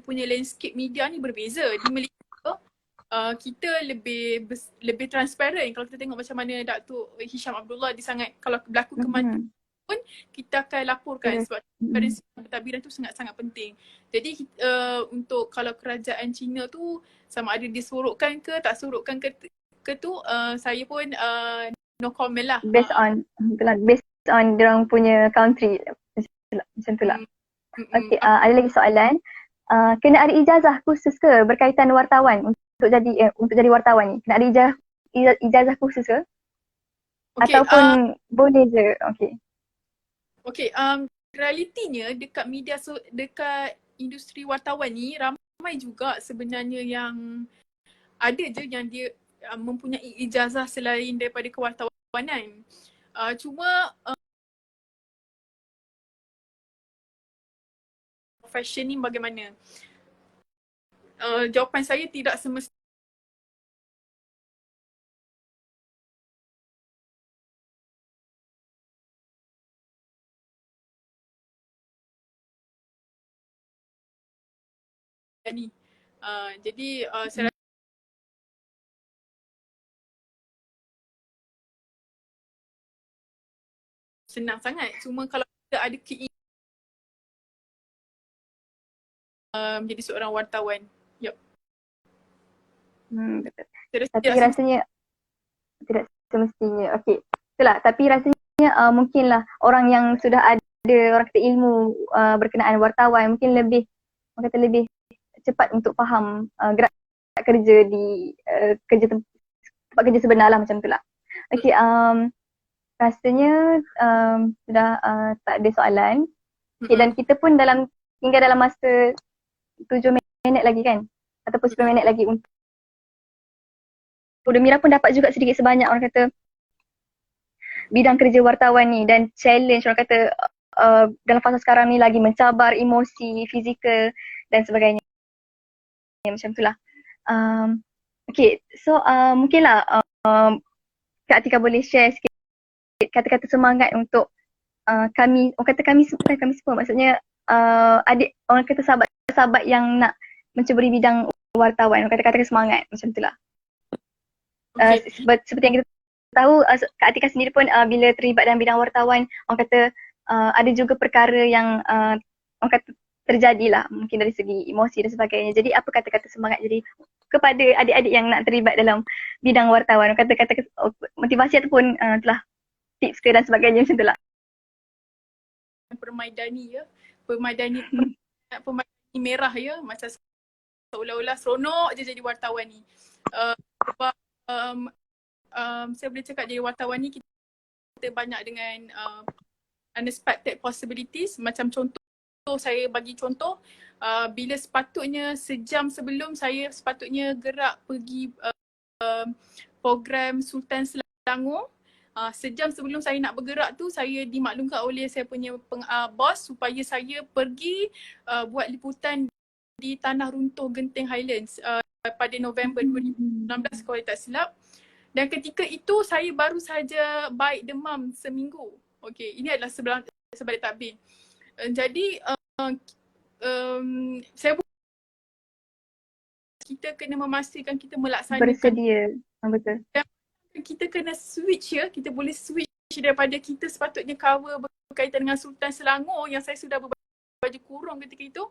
punya landscape media ni berbeza. Di Malaysia kita lebih transparent. Kalau kita tengok macam mana Datuk Hisham Abdullah dia sangat, kalau berlaku kematian pun kita akan laporkan sebab transparansi pentadbiran tu sangat-sangat penting. Jadi untuk kalau kerajaan Cina tu sama ada disorokkan ke tak sorokkan ke tu saya pun no comment lah. Based on diorang punya country macam tu lah. Okay, ada lagi soalan. Kena ada ijazah khusus ke berkaitan wartawan untuk jadi wartawan ni? Kena ada ijazah khusus ke? Okay, ataupun boleh je? Okay, realitinya dekat dekat industri wartawan ni ramai juga sebenarnya yang ada je yang dia mempunyai ijazah selain daripada kewartawanan. Cuma profession ni bagaimana? Jawapan saya tidak semestinya ni. Jadi saya rasa senang sangat. Cuma kalau kita ada keinginan menjadi seorang wartawan. Yup. Betul. Tapi rasanya tidak semestinya. Okey. Itulah. Tapi rasanya mungkinlah orang yang sudah ada orang kata ilmu berkenaan wartawan mungkin lebih cepat untuk faham gerak kerja di tempat kerja sebenar lah macam tu lah. Okey, rasanya sudah tak ada soalan. Okay, dan kita pun tinggal dalam masa 7 minit lagi kan? Ataupun 10 minit lagi untuk Mira pun dapat juga sedikit sebanyak orang kata bidang kerja wartawan ni dan challenge orang kata dalam fasa sekarang ni lagi mencabar emosi, fizikal dan sebagainya. Macam tu lah. Okay, so mungkinlah Kak Atika boleh share sikit kata-kata semangat untuk kami semua, maksudnya adik orang kata sahabat-sahabat yang nak menceburi bidang wartawan, orang kata semangat macam tu lah. Seperti yang kita tahu, Kak Atika sendiri pun bila terlibat dalam bidang wartawan, orang kata ada juga perkara yang orang kata terjadilah mungkin dari segi emosi dan sebagainya. Jadi apa kata-kata semangat jadi kepada adik-adik yang nak terlibat dalam bidang wartawan, kata-kata motivasi ataupun telah tips ke dan sebagainya macam tu lah. Permaidani merah ya, macam seolah-olah seronok je jadi wartawan ni. Sebab saya boleh cakap jadi wartawan ni kita banyak dengan unexpected possibilities. Macam contoh, saya bagi contoh, bila sepatutnya sejam sebelum saya sepatutnya gerak pergi program Sultan Selangor, Sejam sebelum saya nak bergerak tu, saya dimaklumkan oleh saya punya bos supaya saya pergi buat liputan di Tanah Runtuh Genting Highlands pada November 2016 kalau tak silap. Dan ketika itu saya baru saja baik demam seminggu. Okey, ini adalah sebalik takbir. Jadi saya kita kena memastikan kita melaksanakan. Bersedia. Betul. Kita kena switch ya, kita boleh switch daripada kita sepatutnya cover berkaitan dengan Sultan Selangor yang saya sudah berbaju kurung ketika itu.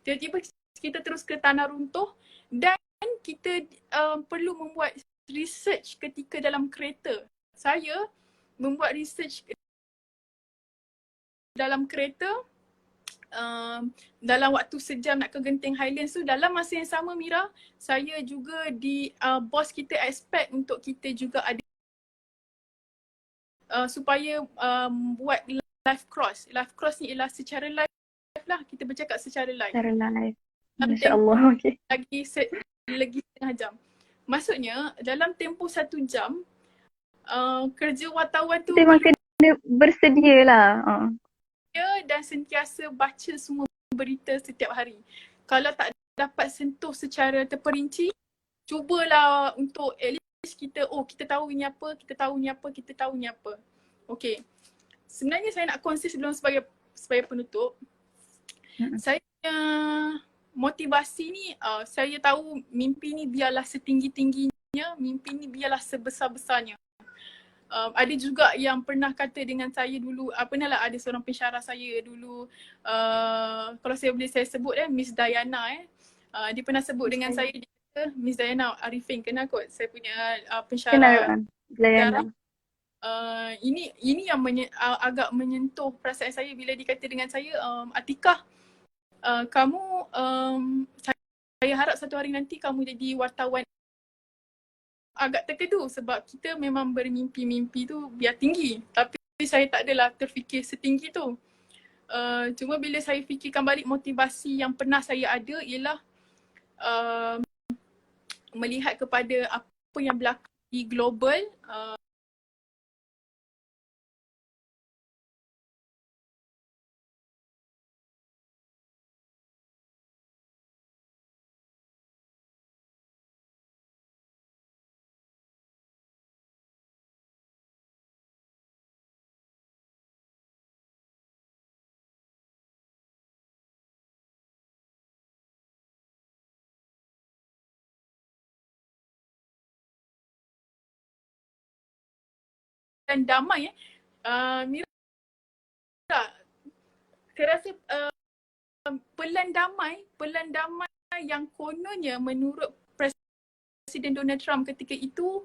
Tiba-tiba kita terus ke Tanah Runtuh dan kita perlu membuat research ketika dalam kereta. Saya membuat research dalam kereta dalam waktu sejam nak ke Genting Highlands tu. Dalam masa yang sama Mira, saya juga bos kita expect untuk kita juga ada supaya buat live cross. Live cross ni ialah secara live lah, kita bercakap secara live. Secara live. Masya-Allah. Okey. Lagi setengah jam. Maksudnya dalam tempoh 1 jam kerja wartawan tu Kita memang kena bersedia lah. Dan sentiasa baca semua berita setiap hari. Kalau tak dapat sentuh secara terperinci, cubalah untuk at least kita tahu ni apa, kita tahu ni apa, kita tahu ni apa. Okey. Sebenarnya saya nak kongsi sebelum sebagai penutup. Saya motivasi ni, saya tahu mimpi ni biarlah setinggi-tingginya, mimpi ni biarlah sebesar-besarnya. Ada juga yang pernah kata dengan saya dulu, ada seorang pensyarah saya dulu, kalau saya boleh saya sebut Miss Diana dia pernah sebut dengan saya, dia kata, Miss Diana Arifin, kenal kot saya punya pensyarah. Diana. Ini yang agak menyentuh perasaan saya bila dia kata dengan saya, Atikah, kamu saya harap satu hari nanti kamu jadi wartawan. Agak terkedu sebab kita memang bermimpi-mimpi tu biar tinggi, tapi saya tak adalah terfikir setinggi tu. Cuma bila saya fikirkan balik, motivasi yang pernah saya ada ialah melihat kepada apa yang berlaku di global, dan damai. Mira, saya rasa pelan damai yang kononnya menurut Presiden Donald Trump ketika itu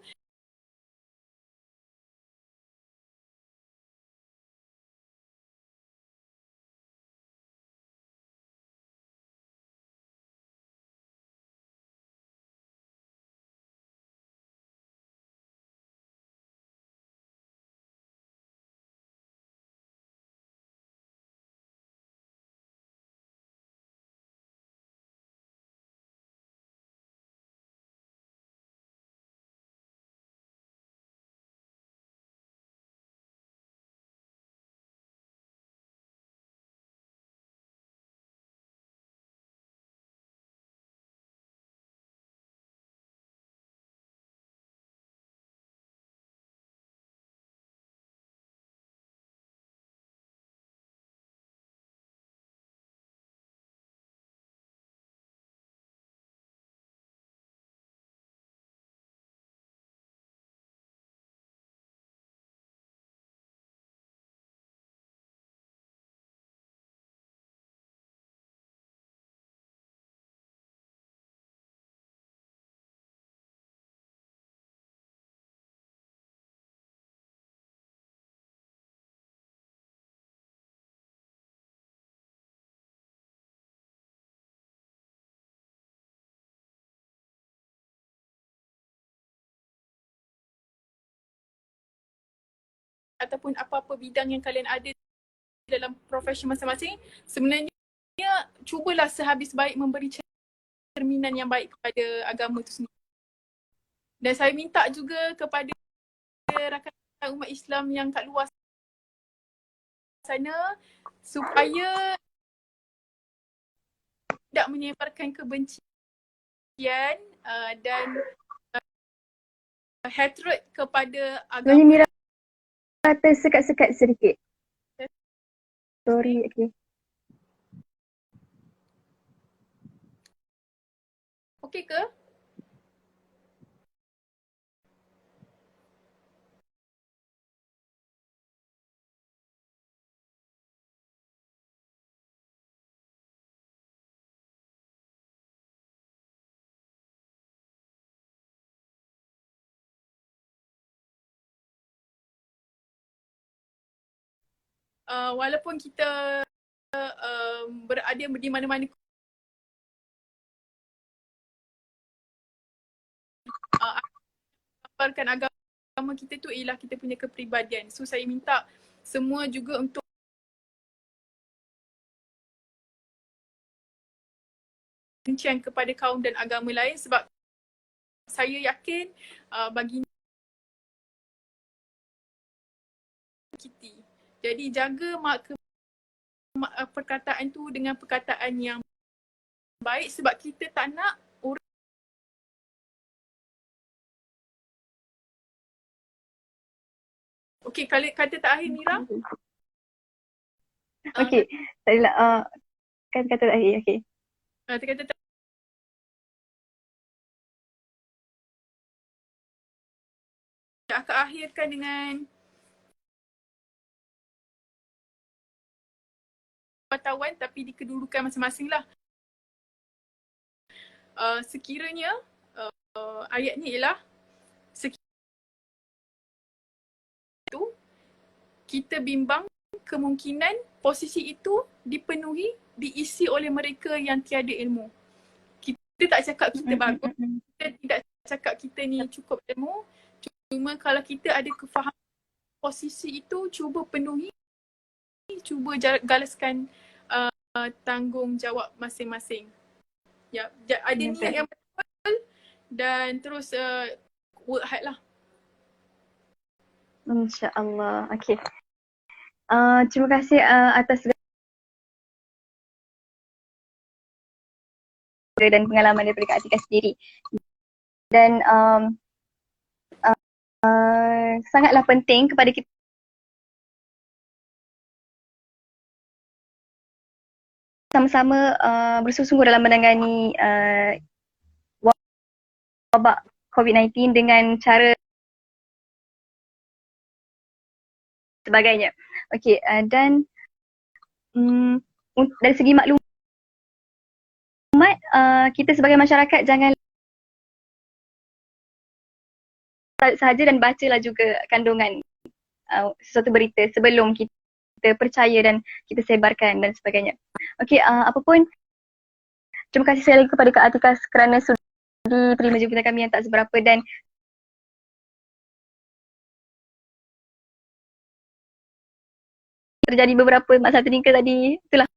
ataupun apa-apa bidang yang kalian ada dalam profesi masing-masing, sebenarnya cubalah sehabis baik memberi cerminan yang baik kepada agama itu sendiri. Dan saya minta juga kepada rakan umat Islam yang kat luar sana supaya tidak menyebarkan kebencian dan hatred kepada Sebenarnya agama. Mira tersekat-sekat sedikit. Sorry, okay. Okey ke? Walaupun kita berada di mana-mana amalkan agama kita tu ialah kita punya kepribadian. So saya minta semua juga untuk kebencian kepada kaum dan agama lain sebab saya yakin bagi kita. Jadi jaga perkataan tu dengan perkataan yang baik sebab kita tak nak orang. Okey, kalau kata terakhir Mira. Okay, tak adalah. Kata-kata terakhir, okay. Kata akan akhirkan dengan wartawan tapi di kedudukan masing-masing lah. Sekiranya ayatnya ialah itu kita bimbang kemungkinan posisi itu dipenuhi diisi oleh mereka yang tiada ilmu. Kita tak cakap kita bagus, kita tidak cakap kita ni cukup ilmu, cuma kalau kita ada kefahaman posisi itu cuba penuhi, cuba galaskan tanggungjawab masing-masing. Ya, ada niat yang betul dan terus work hard lah. InsyaAllah. Okay. Terima kasih atas dan pengalaman daripada Kak Atika sendiri. Dan sangatlah penting kepada kita sama-sama bersungguh-sungguh dalam menangani wabak COVID-19 dengan cara sebagainya. Okey, dan dari segi maklumat, kita sebagai masyarakat jangan sahaja dan bacalah juga kandungan sesuatu berita sebelum kita percaya dan kita sebarkan dan sebagainya. Okey, apapun, terima kasih sekali lagi kepada Kak Atika kerana sudi terima jemputan kami yang tak seberapa dan terjadi beberapa masalah teknikal tadi. Itulah.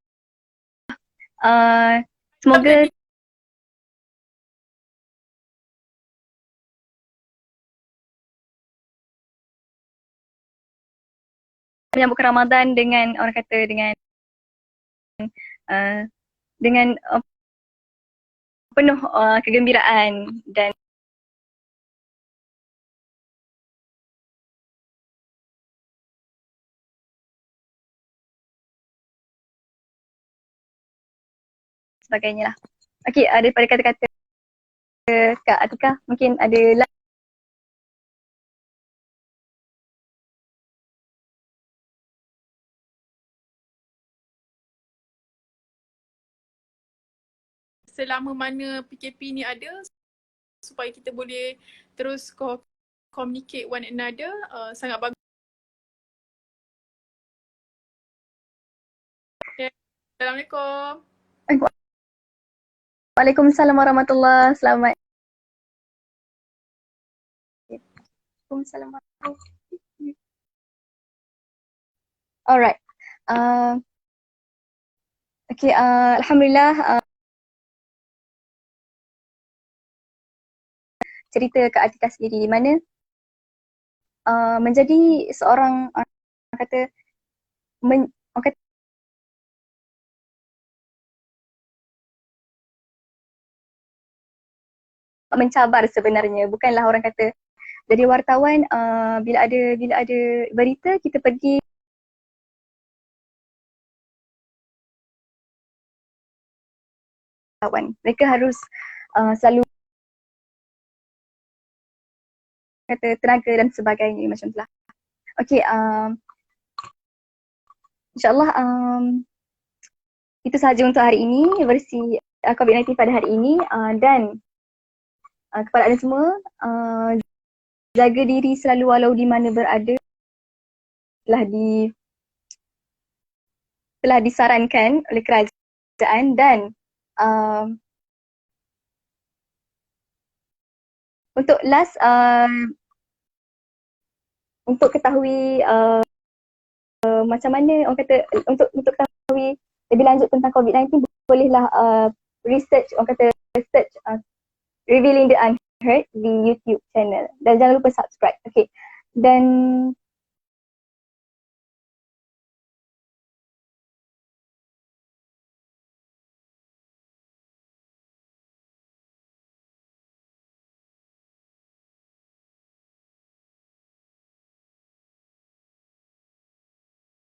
Semoga menyambut Ramadan dengan orang kata dengan penuh kegembiraan dan sebagainya lah. Okey, daripada kata-kata Kak Atika, mungkin ada Selama mana PKP ni ada supaya kita boleh terus communicate one another, sangat bagus. Okay. Assalamualaikum. Waalaikumsalam warahmatullahi. Selamat. Waalaikumsalam warahmatullahi. Alright. Okay, Alhamdulillah cerita Kak Atika sendiri di mana menjadi seorang orang kata orang kata mencabar sebenarnya, bukanlah orang kata jadi wartawan bila ada berita kita pergi kawan. Mereka harus selalu kata tenaga dan sebagainya macam itulah. Okey, insyaAllah itu sahaja untuk hari ini, versi COVID-19 pada hari ini, dan kepada anda semua, jaga diri selalu walau di mana berada. Telah disarankan oleh kerajaan dan untuk last, untuk ketahui macam mana orang kata, untuk ketahui lebih lanjut tentang COVID-19, bolehlah research, orang kata search Revealing the Unheard di YouTube channel, dan jangan lupa subscribe. Okay, dan